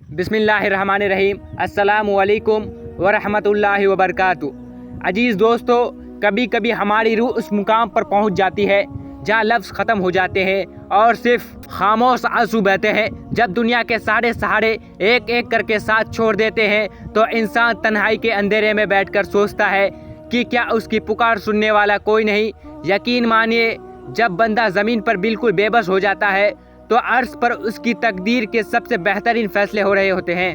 بسم اللہ الرحمن الرحیم۔ السلام علیکم ورحمۃ اللہ وبرکاتہ۔ عزیز دوستو، کبھی کبھی ہماری روح اس مقام پر پہنچ جاتی ہے جہاں لفظ ختم ہو جاتے ہیں اور صرف خاموش آنسو بہتے ہیں۔ جب دنیا کے سارے سہارے ایک ایک کر کے ساتھ چھوڑ دیتے ہیں تو انسان تنہائی کے اندھیرے میں بیٹھ کر سوچتا ہے کہ کیا اس کی پکار سننے والا کوئی نہیں۔ یقین مانیے، جب بندہ زمین پر بالکل بے بس ہو جاتا ہے تو عرش پر اس کی تقدیر کے سب سے بہترین فیصلے ہو رہے ہوتے ہیں۔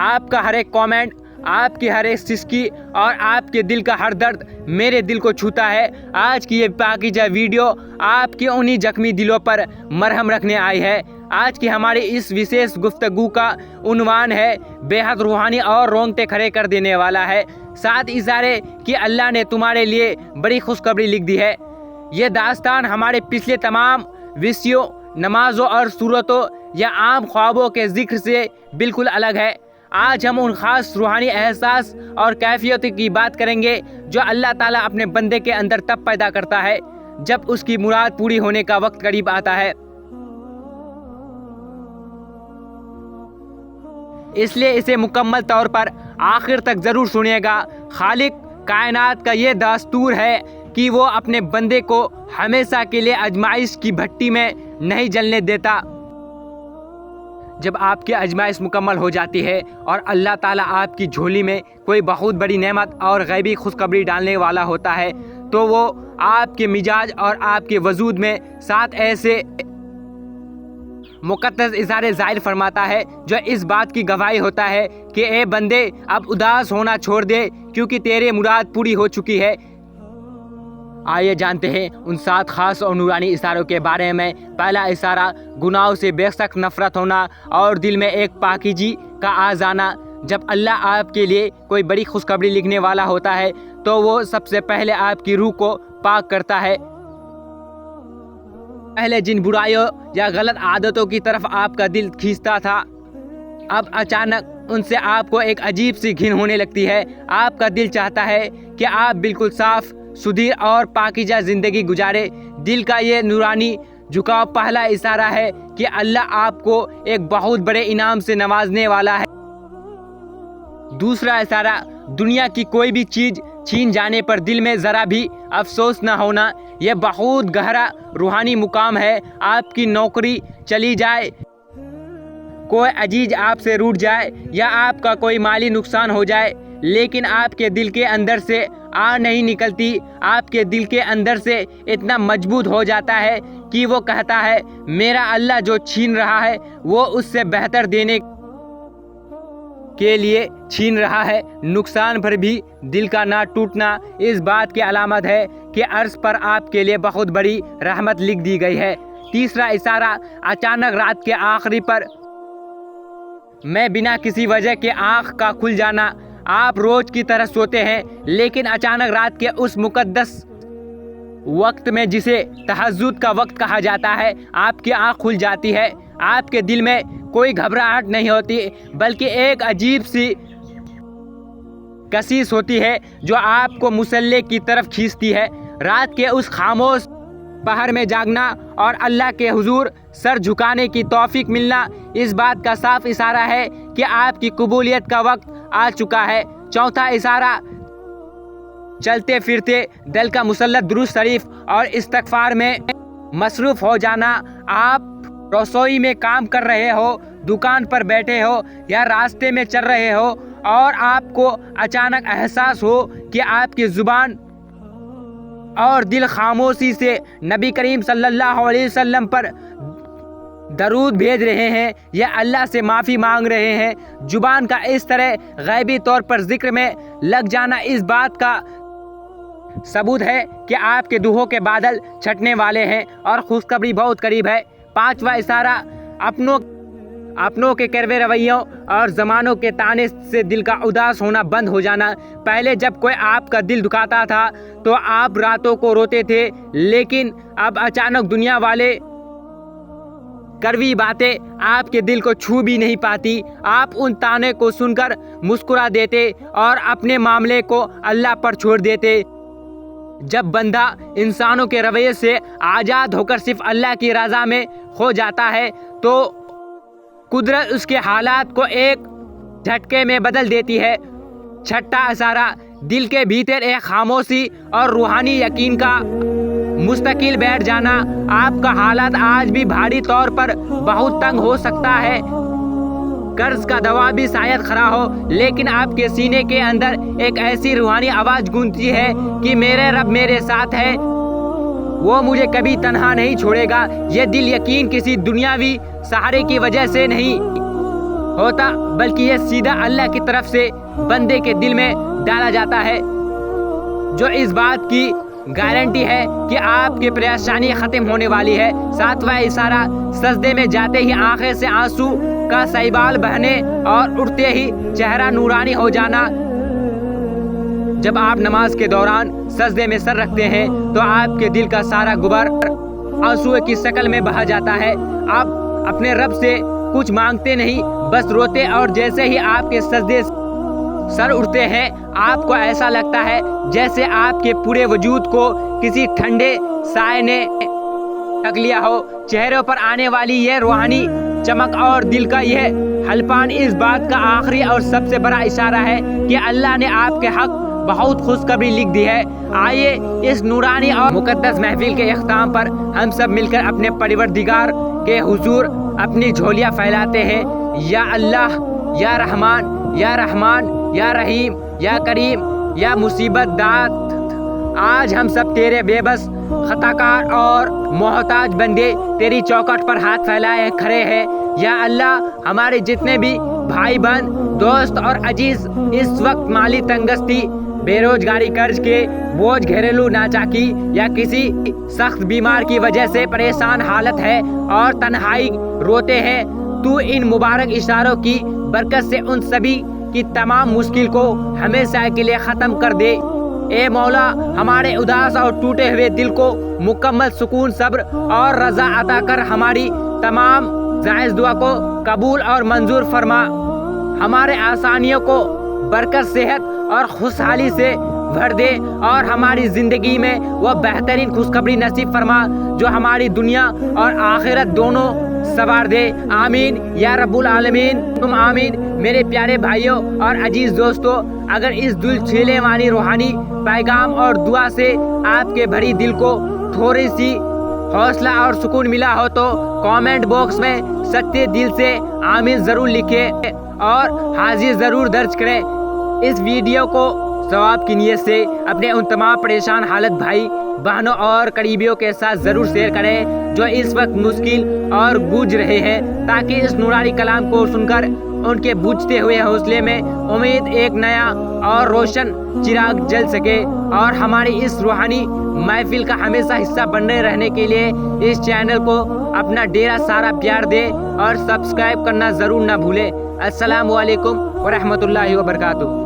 آپ کا ہر ایک کامنٹ، آپ کی ہر ایک سسکی اور آپ کے دل کا ہر درد میرے دل کو چھوتا ہے۔ آج کی یہ پاکیزہ ویڈیو آپ کے انہی زخمی دلوں پر مرہم رکھنے آئی ہے۔ آج کی ہماری اس وشیش گفتگو کا عنوان ہے بے حد روحانی اور رونگٹے کھڑے کر دینے والا ہے۔ ساتھ اشارے کہ اللہ نے تمہارے لیے بڑی خوشخبری لکھ دی ہے۔ یہ داستان ہمارے پچھلے تمام وشیوں، نمازوں اور صورتوں یا عام خوابوں کے ذکر سے بالکل الگ ہے۔ آج ہم ان خاص روحانی احساس اور کیفیت کی بات کریں گے جو اللہ تعالیٰ اپنے بندے کے اندر تب پیدا کرتا ہے جب اس کی مراد پوری ہونے کا وقت قریب آتا ہے۔ اس لیے اسے مکمل طور پر آخر تک ضرور سنیے گا۔ خالق کائنات کا یہ دستور ہے کہ وہ اپنے بندے کو ہمیشہ کے لیے آزمائش کی بھٹی میں نہیں جلنے دیتا۔ جب آپ کی آزمائش مکمل ہو جاتی ہے اور اللہ تعالیٰ آپ کی جھولی میں کوئی بہت بڑی نعمت اور غیبی خوشخبری ڈالنے والا ہوتا ہے تو وہ آپ کے مزاج اور آپ کے وجود میں 7 ایسے مقدس اشارے ظاہر فرماتا ہے جو اس بات کی گواہی ہوتا ہے کہ اے بندے، اب اداس ہونا چھوڑ دے کیونکہ تیرے مراد پوری ہو چکی ہے۔ آئیے جانتے ہیں ان 7 خاص اور نورانی اشاروں کے بارے میں۔ پہلا اشارہ، گناہوں سے بے شک نفرت ہونا اور دل میں ایک پاکیزگی کا آ جانا۔ جب اللہ آپ کے لیے کوئی بڑی خوشخبری لکھنے والا ہوتا ہے تو وہ سب سے پہلے آپ کی روح کو پاک کرتا ہے۔ پہلے جن برائیوں یا غلط عادتوں کی طرف آپ کا دل کھینچتا تھا، اب اچانک ان سے آپ کو ایک عجیب سی گھن ہونے لگتی ہے۔ آپ کا دل چاہتا ہے کہ آپ بالکل صاف ستھری اور پاکیزہ زندگی گزارے۔ دل کا یہ نورانی جھکاؤ پہلا اشارہ ہے کہ اللہ آپ کو ایک بہت بڑے انعام سے نوازنے والا ہے۔ دوسرا اشارہ، دنیا کی کوئی بھی چیز چھین جانے پر دل میں ذرا بھی افسوس نہ ہونا۔ یہ بہت گہرا روحانی مقام ہے۔ آپ کی نوکری چلی جائے، کوئی عزیز آپ سے روٹھ جائے یا آپ کا کوئی مالی نقصان ہو جائے، لیکن آپ کے دل کے اندر سے آہ نہیں نکلتی۔ آپ کے دل کے اندر سے اتنا مضبوط ہو جاتا ہے کہ وہ کہتا ہے میرا اللہ جو چھین رہا ہے وہ اس سے بہتر دینے کے لیے چھین رہا ہے۔ نقصان پر بھی دل کا نہ ٹوٹنا اس بات کی علامت ہے کہ عرش پر آپ کے لیے بہت بڑی رحمت لکھ دی گئی ہے۔ تیسرا اشارہ، اچانک رات کے آخری پر میں بنا کسی وجہ کے آنکھ کا کھل جانا۔ آپ روز کی طرح سوتے ہیں لیکن اچانک رات کے اس مقدس وقت میں جسے تہجد کا وقت کہا جاتا ہے، آپ کی آنکھ کھل جاتی ہے۔ آپ کے دل میں کوئی گھبراہٹ نہیں ہوتی بلکہ ایک عجیب سی کشش ہوتی ہے جو آپ کو مسلح کی طرف کھینچتی ہے۔ رات کے اس خاموش پہر میں جاگنا اور اللہ کے حضور سر جھکانے کی توفیق ملنا اس بات کا صاف اشارہ ہے کہ آپ کی قبولیت کا وقت آ چکا ہے۔ چوتھا اشارہ، چلتے پھرتے دل کا مسلط درود شریف اور استغفار میں مصروف ہو جانا۔ آپ رسوئی میں کام کر رہے ہو، دکان پر بیٹھے ہو یا راستے میں چل رہے ہو اور آپ کو اچانک احساس ہو کہ آپ کی زبان اور دل خاموشی سے نبی کریم صلی اللہ علیہ وسلم پر درود بھیج رہے ہیں یا اللہ سے معافی مانگ رہے ہیں۔ زبان کا اس طرح غیبی طور پر ذکر میں لگ جانا اس بات کا ثبوت ہے کہ آپ کے دعاؤں کے بادل چھٹنے والے ہیں اور خوشخبری بہت قریب ہے۔ پانچواں اشارہ، اپنوں کے کڑوے رویوں اور زمانوں کے طعنے سے دل کا اداس ہونا بند ہو جانا۔ پہلے جب کوئی آپ کا دل دکھاتا تھا تو آپ راتوں کو روتے تھے، لیکن اب اچانک دنیا والے کڑوی باتیں آپ کے دل کو چھو بھی نہیں پاتی۔ آپ ان طعنے کو سن کر مسکرا دیتے اور اپنے معاملے کو اللہ پر چھوڑ دیتے۔ جب بندہ انسانوں کے رویے سے آزاد ہو کر صرف اللہ کی رضا میں کھو جاتا ہے تو قدرت اس کے حالات کو ایک جھٹکے میں بدل دیتی ہے۔ چھٹا اشارہ، دل کے بھیتر ایک خاموشی اور روحانی یقین کا مستقل بیٹھ جانا۔ آپ کا حالات آج بھی بھاری طور پر بہت تنگ ہو سکتا ہے، قرض کا دوا بھی شاید کھڑا ہو، لیکن آپ کے سینے کے اندر ایک ایسی روحانی آواز گونجتی ہے کہ میرے رب میرے ساتھ ہے، وہ مجھے کبھی تنہا نہیں چھوڑے گا۔ یہ دل یقین کسی دنیاوی سہارے کی وجہ سے نہیں ہوتا، بلکہ یہ سیدھا اللہ کی طرف سے بندے کے دل میں ڈالا جاتا ہے، جو اس بات کی گارنٹی ہے کہ آپ کی پریشانی ختم ہونے والی ہے۔ ساتواں اشارہ، سجدے میں جاتے ہی آنکھیں سے آنسو کا سیلاب بہنے اور اٹھتے ہی چہرہ نورانی ہو جانا۔ جب آپ نماز کے دوران سجدے میں سر رکھتے ہیں تو آپ کے دل کا سارا غبار آنسو کی شکل میں بہا جاتا ہے۔ آپ اپنے رب سے کچھ مانگتے نہیں، بس روتے، اور جیسے ہی آپ کے سجدے سر اٹھتے ہیں آپ کو ایسا لگتا ہے جیسے آپ کے پورے وجود کو کسی ٹھنڈے سائے نے ڈھک لیا ہو۔ چہروں پر آنے والی یہ روحانی چمک اور دل کا یہ ہلپان اس بات کا آخری اور سب سے بڑا اشارہ ہے کہ اللہ نے آپ کے حق بہت خوشخبری لکھ دی ہے۔ آئیے اس نورانی اور مقدس محفل کے اختتام پر ہم سب مل کر اپنے پروردگار کے حضور اپنی جھولیاں پھیلاتے ہیں۔ یا اللہ، یا رحمان، یا رحمان، یا رحیم، یا کریم، یا مصیبت دات، آج ہم سب تیرے بے بس، خطاکار اور محتاج بندے تیری چوکھٹ پر ہاتھ پھیلائے کھڑے ہیں۔ یا اللہ، ہمارے جتنے بھی بھائی بہن، دوست اور عزیز اس وقت مالی تنگستی، بے روزگاری، قرض کے بوجھ، گھریلو ناچاکی یا کسی سخت بیمار کی وجہ سے پریشان حالت ہے اور تنہائی روتے ہیں، تو ان مبارک اشاروں کی برکت سے ان سبھی کی تمام مشکل کو ہمیشہ کے لیے ختم کر دے۔ اے مولا، ہمارے اداس اور ٹوٹے ہوئے دل کو مکمل سکون، صبر اور رضا عطا کر ہماری تمام جائز دعا کو قبول اور منظور فرما۔ ہمارے آسانیوں کو برکت، صحت اور خوشحالی سے بھر دے اور ہماری زندگی میں وہ بہترین خوشخبری نصیب فرما جو ہماری دنیا اور آخرت دونوں سنوار دے۔ آمین یا رب العالمین، تم آمین۔ میرے پیارے بھائیوں اور عزیز دوستو، اگر اس دل چھینے والی روحانی پیغام اور دعا سے آپ کے بھری دل کو تھوڑی سی حوصلہ اور سکون ملا ہو تو کامنٹ باکس میں سچے دل سے آمین ضرور لکھیں اور حاضر ضرور درج کریں۔ اس ویڈیو کو ثواب کی نیت سے اپنے ان تمام پریشان حالت بھائی بہنوں اور قریبیوں کے ساتھ ضرور شیئر کریں جو اس وقت مشکل اور گوجھ رہے ہیں، تاکہ اس نورانی کلام کو سن کر ان کے بجھتے ہوئے حوصلے میں امید ایک نیا اور روشن چراغ جل سکے۔ اور ہماری اس روحانی محفل کا ہمیشہ حصہ بنے رہنے کے لیے اس چینل کو اپنا ڈیرا سارا پیار دے اور سبسکرائب کرنا ضرور نہ بھولے۔ السلام علیکم ورحمۃ اللہ وبرکاتہ۔